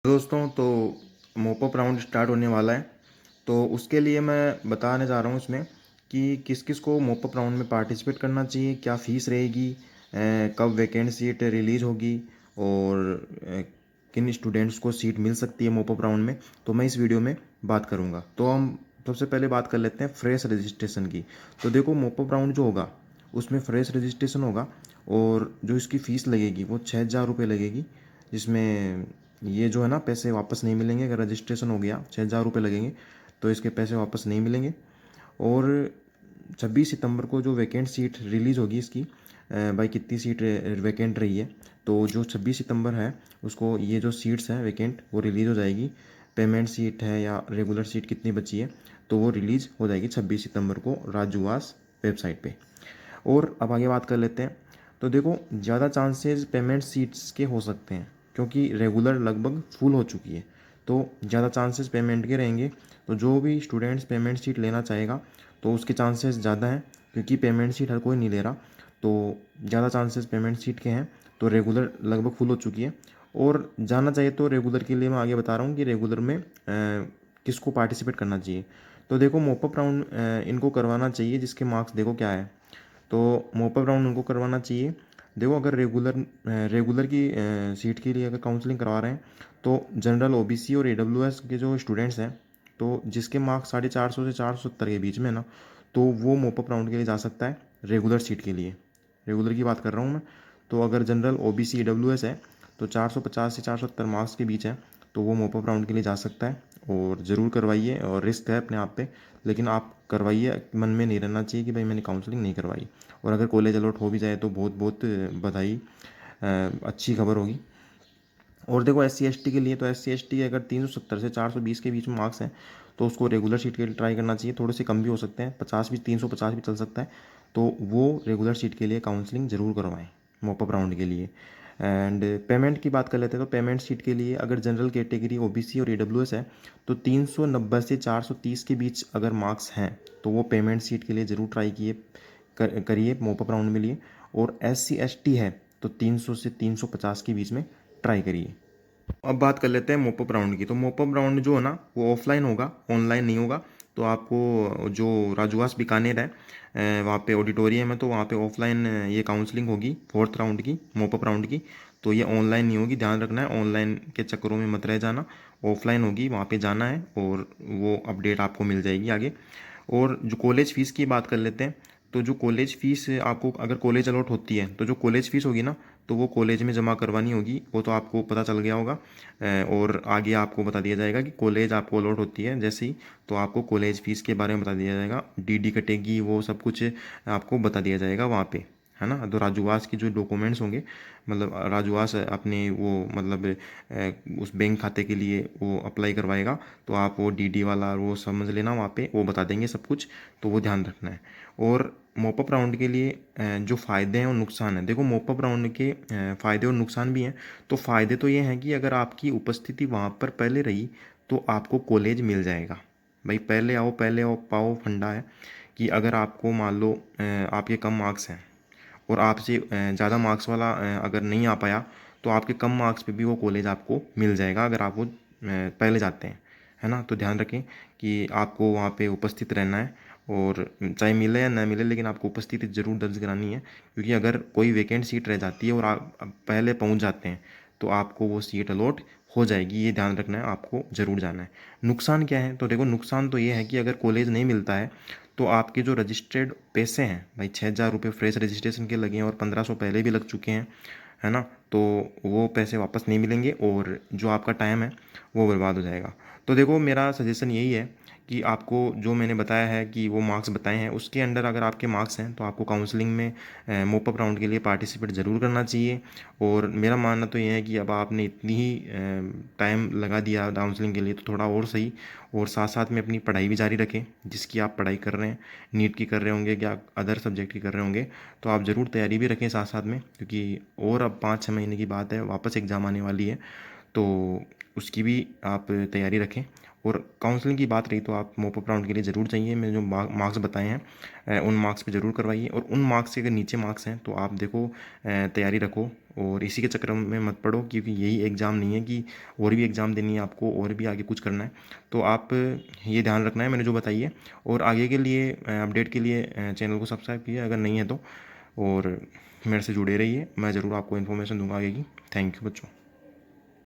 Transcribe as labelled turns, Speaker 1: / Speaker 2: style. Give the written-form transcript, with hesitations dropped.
Speaker 1: दोस्तों तो mop-up round start होने वाला है। तो उसके लिए मैं बताने जा रहा हूँ इसमें कि किस किस को मोपअप राउंड में पार्टिसिपेट करना चाहिए, क्या फ़ीस रहेगी, कब वैकेंट सीट रिलीज़ होगी और किन स्टूडेंट्स को सीट मिल सकती है मोपअप राउंड में। तो मैं इस वीडियो में बात करूँगा। तो हम सबसे पहले बात कर लेते हैं फ्रेश रजिस्ट्रेशन की। तो देखो, मोपअप राउंड जो होगा उसमें फ्रेश रजिस्ट्रेशन होगा और जो इसकी फ़ीस लगेगी वो 6,000 रुपये लगेगी, जिसमें ये जो है ना पैसे वापस नहीं मिलेंगे। अगर रजिस्ट्रेशन हो गया 6,000 रुपये लगेंगे तो इसके पैसे वापस नहीं मिलेंगे। और 26 सितंबर को जो वैकेंट सीट रिलीज़ होगी इसकी, भाई कितनी सीट वैकेंट रही है, तो जो 26 सितंबर है उसको ये जो सीट्स हैं वैकेंट वो रिलीज़ हो जाएगी। पेमेंट सीट है या रेगुलर सीट कितनी बची है तो वो रिलीज़ हो जाएगी 26 सितंबर को राजूवास वेबसाइट पे। और अब आगे बात कर लेते हैं। तो देखो, ज़्यादा चांसेस पेमेंट सीट्स के हो सकते हैं क्योंकि रेगुलर लगभग फुल हो चुकी है। तो ज़्यादा चांसेस पेमेंट के रहेंगे। तो जो भी स्टूडेंट्स पेमेंट सीट लेना चाहेगा तो उसके चांसेस ज़्यादा हैं, क्योंकि पेमेंट सीट हर कोई नहीं ले रहा। तो ज़्यादा चांसेस पेमेंट सीट के हैं। तो रेगुलर लगभग फुल हो चुकी है। और जाना चाहिए तो रेगुलर के लिए मैं आगे बता रहा हूँ कि रेगुलर में किसको पार्टिसिपेट करना चाहिए। तो देखो, मोपअप राउंड इनको करवाना चाहिए जिसके मार्क्स देखो क्या है। तो मोपअप राउंड उनको करवाना चाहिए। देखो, अगर रेगुलर की सीट के लिए अगर काउंसलिंग करवा रहे हैं तो जनरल, ओबीसी और ईडब्ल्यूएस के जो स्टूडेंट्स हैं, तो जिसके मार्क्स 450 से 470 के बीच में ना, तो वो मोपअप राउंड के लिए जा सकता है रेगुलर सीट के लिए। रेगुलर की बात कर रहा हूँ मैं। तो अगर जनरल, ओबीसी, ईडब्ल्यूएस है तो 450 से 470 मार्क्स के बीच है तो वो मोपअप राउंड के लिए जा सकता है। और ज़रूर करवाइए, और रिस्क है अपने आप पे, लेकिन आप करवाइए। मन में नहीं रहना चाहिए कि भाई मैंने काउंसलिंग नहीं करवाई। और अगर कॉलेज अलॉट हो भी जाए तो बहुत बहुत बधाई, अच्छी खबर होगी। और देखो, एस सी एस टी के लिए, तो एस सी एस टी अगर 370 से 420 के बीच में मार्क्स हैं तो उसको रेगुलर सीट के लिए ट्राई करना चाहिए। थोड़े से कम भी हो सकते हैं, 50 भी, 350 भी चल सकता है। तो वो रेगुलर सीट के लिए काउंसलिंग ज़रूर करवाएं मोपअप राउंड के लिए। एंड पेमेंट की बात कर लेते हैं। तो पेमेंट सीट के लिए अगर जनरल कैटेगरी, ओबीसी और ईडब्ल्यूएस है तो 390 से 430 के बीच अगर मार्क्स हैं तो वो पेमेंट सीट के लिए ज़रूर ट्राई करिए मोपअप राउंड में लिए। और एस सी एस टी है तो 300 से 350 के बीच में ट्राई करिए। अब बात कर लेते हैं मोपअप राउंड की। तो मोपअप राउंड जो है ना वो ऑफलाइन होगा, ऑनलाइन नहीं होगा। तो आपको जो राजूवास बीकानेर है, वहाँ पे ऑडिटोरियम है, तो वहाँ पे ऑफलाइन ये काउंसलिंग होगी फोर्थ राउंड की, मोपअप राउंड की। तो ये ऑनलाइन नहीं होगी, ध्यान रखना है। ऑनलाइन के चक्करों में मत रह जाना। ऑफलाइन होगी, वहाँ पे जाना है और वो अपडेट आपको मिल जाएगी आगे। और जो कॉलेज फ़ीस की बात कर लेते हैं। तो जो कॉलेज फ़ीस आपको, अगर कॉलेज अलॉट होती है तो जो कॉलेज फ़ीस होगी ना, तो वो कॉलेज में जमा करवानी होगी। वो तो आपको पता चल गया होगा। और आगे आपको बता दिया जाएगा कि कॉलेज आपको अलॉट होती है जैसे ही, तो आपको कॉलेज फ़ीस के बारे में बता दिया जाएगा। डीडी कटेगी, वो सब कुछ आपको बता दिया जाएगा वहाँ पे, है ना। तो राजूवास के जो डॉक्यूमेंट्स होंगे, मतलब राजूवास अपने वो मतलब उस बैंक खाते के लिए वो अप्लाई करवाएगा, तो आप वो डीडी वाला वो समझ लेना, वहाँ पे वो बता देंगे सब कुछ। तो वो ध्यान रखना है। और मोपअप राउंड के लिए जो फ़ायदे हैं और नुकसान हैं, देखो मोपअप राउंड के फ़ायदे और नुकसान भी हैं। तो फ़ायदे तो ये हैं कि अगर आपकी उपस्थिति वहाँ पर पहले रही तो आपको कॉलेज मिल जाएगा। भाई पहले आओ पाओ फंडा है कि अगर आपको मान लो आपके कम मार्क्स हैं और आपसे ज़्यादा मार्क्स वाला अगर नहीं आ पाया, तो आपके कम मार्क्स पे भी वो कॉलेज आपको मिल जाएगा अगर आप वो पहले जाते हैं, है ना। तो ध्यान रखें कि आपको वहाँ पे उपस्थित रहना है। और चाहे मिले या ना मिले, लेकिन आपको उपस्थिति ज़रूर दर्ज करानी है, क्योंकि अगर कोई वैकेंट सीट रह जाती है और आप पहले पहुँच जाते हैं तो आपको वो सीट अलॉट हो जाएगी। ये ध्यान रखना है, आपको ज़रूर जाना है। नुकसान क्या है? तो देखो, नुकसान तो ये है कि अगर कॉलेज नहीं मिलता है तो आपके जो रजिस्टर्ड पैसे हैं, भाई 6,000 रुपये फ्रेश रजिस्ट्रेशन के लगे हैं और 1,500 पहले भी लग चुके हैं, है ना। तो वो पैसे वापस नहीं मिलेंगे और जो आपका टाइम है वो बर्बाद हो जाएगा। तो देखो, मेरा सजेशन यही है कि आपको जो मैंने बताया है कि वो मार्क्स बताए हैं उसके अंडर अगर आपके मार्क्स हैं तो आपको काउंसलिंग में मोपअप राउंड के लिए पार्टिसिपेट ज़रूर करना चाहिए। और मेरा मानना तो ये है कि अब आपने इतनी ही टाइम लगा दिया काउंसलिंग के लिए, तो थोड़ा और सही। और साथ साथ में अपनी पढ़ाई भी जारी रखें, जिसकी आप पढ़ाई कर रहे हैं, नीट की कर रहे होंगे या अदर सब्जेक्ट की कर रहे होंगे, तो आप ज़रूर तैयारी भी रखें साथ साथ में, क्योंकि और अब 5-6 महीने की बात है, वापस एग्ज़ाम आने वाली है। तो उसकी भी आप तैयारी रखें। और काउंसलिंग की बात रही तो आप मॉप अप राउंड के लिए ज़रूर चाहिए। मैंने जो मार्क्स बताए हैं उन मार्क्स पे ज़रूर करवाइए। और उन मार्क्स से अगर नीचे मार्क्स हैं तो आप देखो तैयारी रखो और इसी के चक्कर में मत पड़ो, क्योंकि यही एग्ज़ाम नहीं है कि और भी एग्ज़ाम देनी है आपको और भी आगे कुछ करना है। तो आप ये ध्यान रखना है मैंने जो बताई है। और आगे के लिए अपडेट के लिए चैनल को सब्सक्राइब कीजिए अगर नहीं है तो। और मेरे से जुड़े रहिए, मैं ज़रूर आपको इन्फॉर्मेशन दूंगा आगे की। थैंक यू बच्चों।